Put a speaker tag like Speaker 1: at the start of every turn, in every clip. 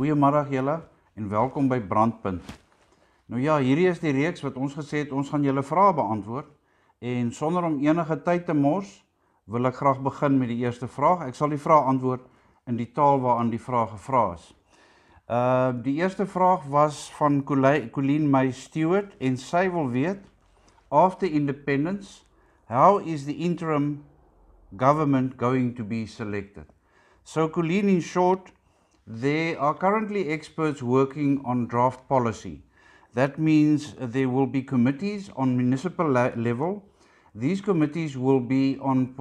Speaker 1: Goeiemiddag julle en welkom by Brandt Punt. Nou ja, hierdie is die reeks wat ons gesê het ons gaan julle vrae beantwoord en sonder om enige tyd te mors wil ek graag begin met die eerste vraag. Ek sal die vraag antwoord in die taal waaraan die vraag gevra is. Die eerste vraag was van Colleen May Stewart en sy wil weet, after independence, how is the interim government going to be selected? So Colleen, in short, there are currently experts working on draft policy. That means there will be committees on municipal level. These committees will be on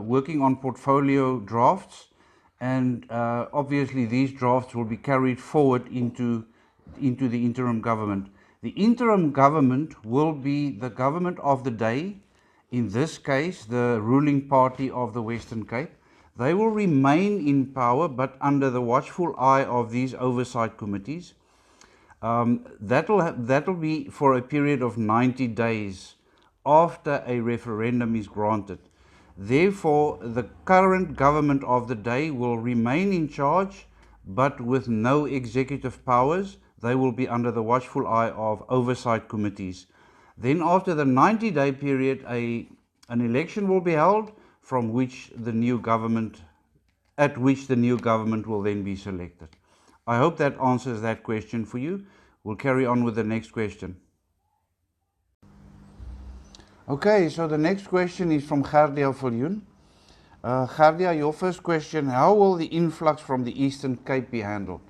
Speaker 1: working on portfolio drafts, and obviously these drafts will be carried forward into the interim government. The interim government will be the government of the day, in this case the ruling party of the Western Cape. They will remain in power, but under the watchful eye of these oversight committees. That'll be for a period of 90 days after a referendum is granted. Therefore, the current government of the day will remain in charge, but with no executive powers. They will be under the watchful eye of oversight committees. Then after the 90-day period, an election will be held, at which the new government will then be selected. I hope that answers that question for you. We'll carry on with the next question. Okay, so the next question is from Gerdia Viljoen. Gerdia, your first question, how will the influx from the Eastern Cape be handled?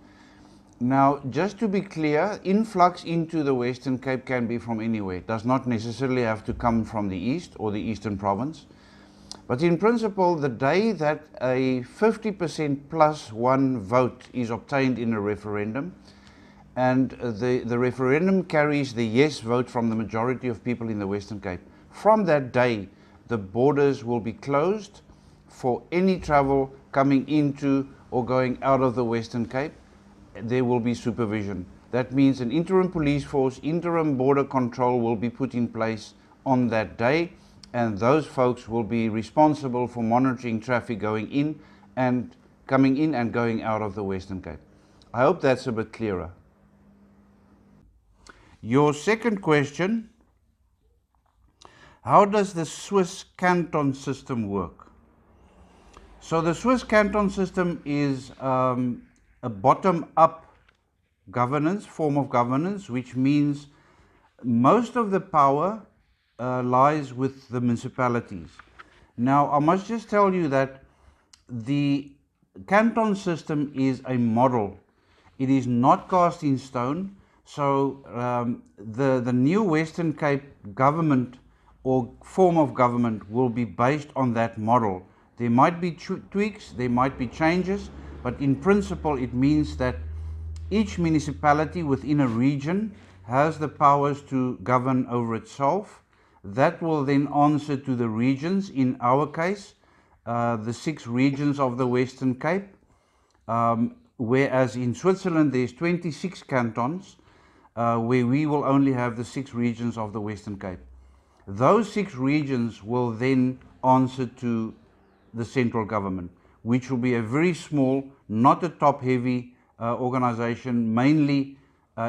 Speaker 1: Now, just to be clear, influx into the Western Cape can be from anywhere. It does not necessarily have to come from the East or the Eastern Province. But in principle, the day that a 50% plus one vote is obtained in a referendum, and the referendum carries the yes vote from the majority of people in the Western Cape, from that day, the borders will be closed for any travel coming into or going out of the Western Cape. There will be supervision. That means an interim police force, interim border control will be put in place on that day, and those folks will be responsible for monitoring traffic going in and coming in and going out of the Western Cape. I hope that's a bit clearer. Your second question, how does the Swiss canton system work? So the Swiss canton system is a bottom-up governance, form of governance, which means most of the power lies with the municipalities. Now, I must just tell you that the canton system is a model. It is not cast in stone. So the new Western Cape government or form of government will be based on that model. There might be tweaks, there might be changes, but in principle it means that each municipality within a region has the powers to govern over itself. That will then answer to the regions, in our case, the 6 regions of the Western Cape, whereas in Switzerland there's 26 cantons, where we will only have the 6 regions of the Western Cape. Those 6 regions will then answer to the central government, which will be a very small, not a top-heavy organization, mainly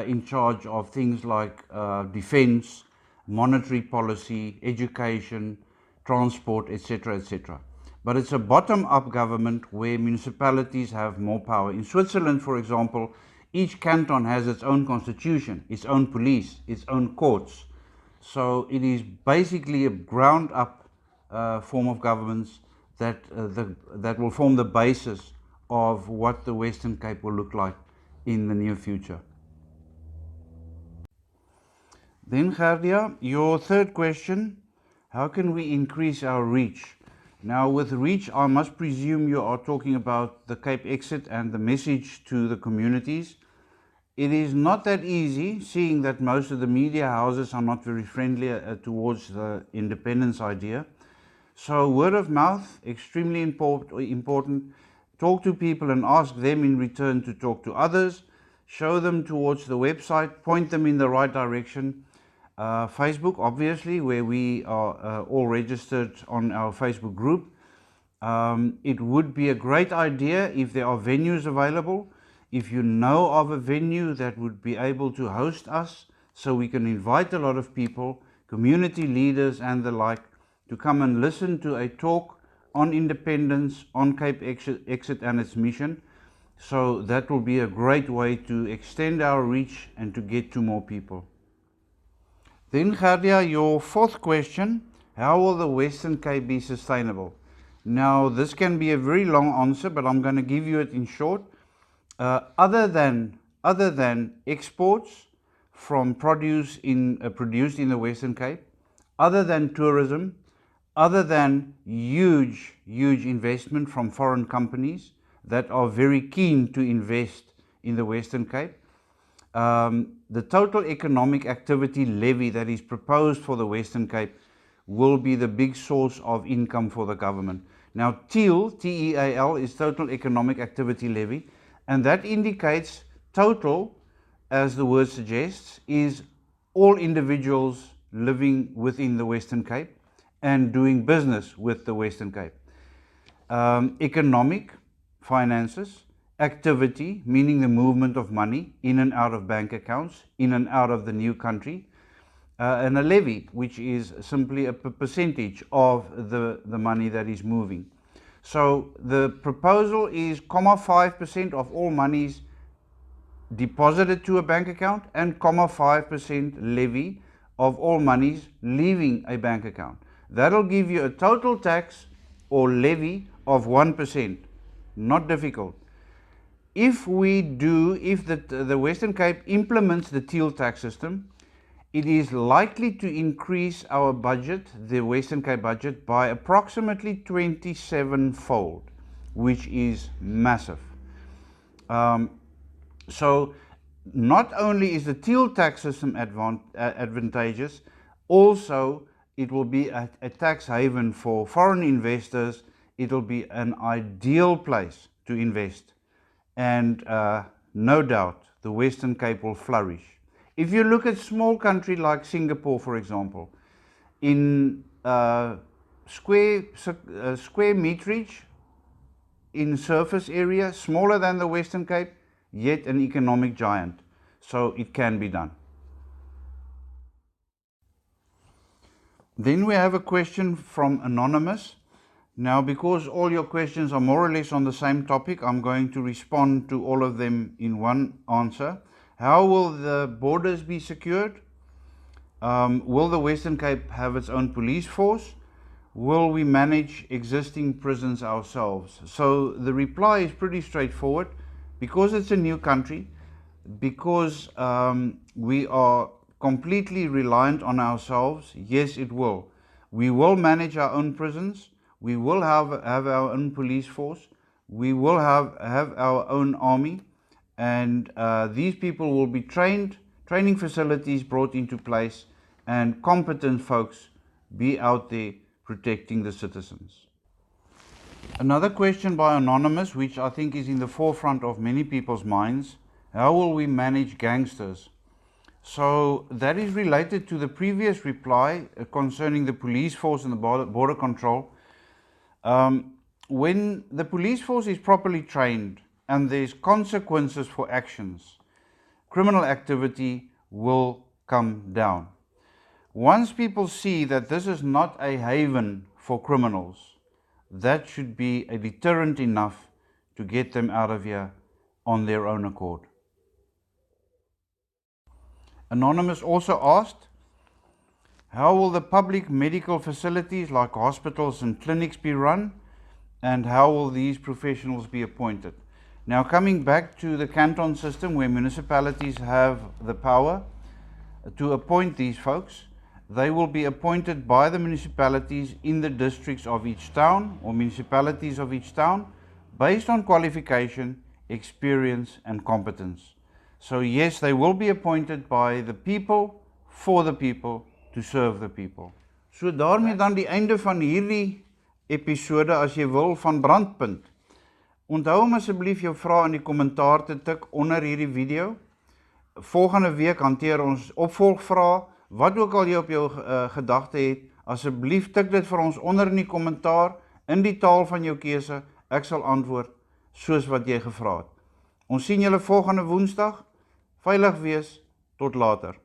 Speaker 1: in charge of things like defense, monetary policy, education, transport, etc., etc. But it's a bottom-up government where municipalities have more power. In Switzerland, for example, each canton has its own constitution, its own police, its own courts. So it is basically a ground-up form of governance that will form the basis of what the Western Cape will look like in the near future. Then Gerdia, your third question, how can we increase our reach? Now with reach, I must presume you are talking about the CapeXit and the message to the communities. It is not that easy, seeing that most of the media houses are not very friendly towards the independence idea. So word of mouth, extremely important. Talk to people and ask them in return to talk to others. Show them towards the website, point them in the right direction. Facebook, obviously, where we are all registered on our Facebook group. It would be a great idea if there are venues available. if you know of a venue that would be able to host us, so we can invite a lot of people, community leaders and the like, to come and listen to a talk on independence, on CapeXit and its mission. So that will be a great way to extend our reach and to get to more people. Then Gerdia, your fourth question, how will the Western Cape be sustainable? Now this can be a very long answer, but I'm going to give you it in short. Other than exports from produce produced in the Western Cape, other than tourism, other than huge investment from foreign companies that are very keen to invest in the Western Cape, the total economic activity levy that is proposed for the Western Cape will be the big source of income for the government. Now TEAL, T-E-A-L, is total economic activity levy, and that indicates total, as the word suggests, is all individuals living within the Western Cape and doing business with the Western Cape. Economic, finances, activity, meaning the movement of money in and out of bank accounts, in and out of the new country, and a levy, which is simply a percentage of the money that is moving. So the proposal is 0.5% of all monies deposited to a bank account and 0.5% levy of all monies leaving a bank account. That'll give you a total tax or levy of 1%. Not difficult. If the Western Cape implements the TEAL tax system, it is likely to increase our budget, the Western Cape budget, by approximately 27-fold, which is massive. So not only is the TEAL tax system advantageous, also it will be a tax haven for foreign investors. It will be an ideal place to invest, and no doubt the Western Cape will flourish. If you look at small country like Singapore, for example, in square meterage in surface area, smaller than the Western Cape, yet an economic giant. So it can be done. Then we have a question from Anonymous. Now, because all your questions are more or less on the same topic, I'm going to respond to all of them in one answer. How will the borders be secured? Will the Western Cape have its own police force? Will we manage existing prisons ourselves? So the reply is pretty straightforward. Because it's a new country, because we are completely reliant on ourselves, yes, it will. We will manage our own prisons. We will have our own police force. We will have our own army. And these people will be trained, training facilities brought into place, and competent folks be out there protecting the citizens. Another question by Anonymous, which I think is in the forefront of many people's minds: how will we manage gangsters? So that is related to the previous reply concerning the police force and the border control. When the police force is properly trained and there's consequences for actions, criminal activity will come down. Once people see that this is not a haven for criminals, that should be a deterrent enough to get them out of here on their own accord. Anonymous also asked, how will the public medical facilities like hospitals and clinics be run, and how will these professionals be appointed? Now, coming back to the canton system, where municipalities have the power to appoint these folks, they will be appointed by the municipalities in the districts of each town or municipalities of each town based on qualification, experience and competence. So yes, they will be appointed by the people, for the people, to serve the people. So daarmee dan die einde van hierdie episode, as jy wil, van Brandt Punt. Onthou om asseblief jou vrae in die kommentaar te tik onder hierdie video. Volgende week hanteer ons opvolgvrae. Wat ook al jy op jou gedagte het, asseblief tik dit vir ons onder in die kommentaar, in die taal van jou keuse. Ek sal antwoord soos wat jy gevra het. Ons sien julle volgende Woensdag. Veilig wees, tot later.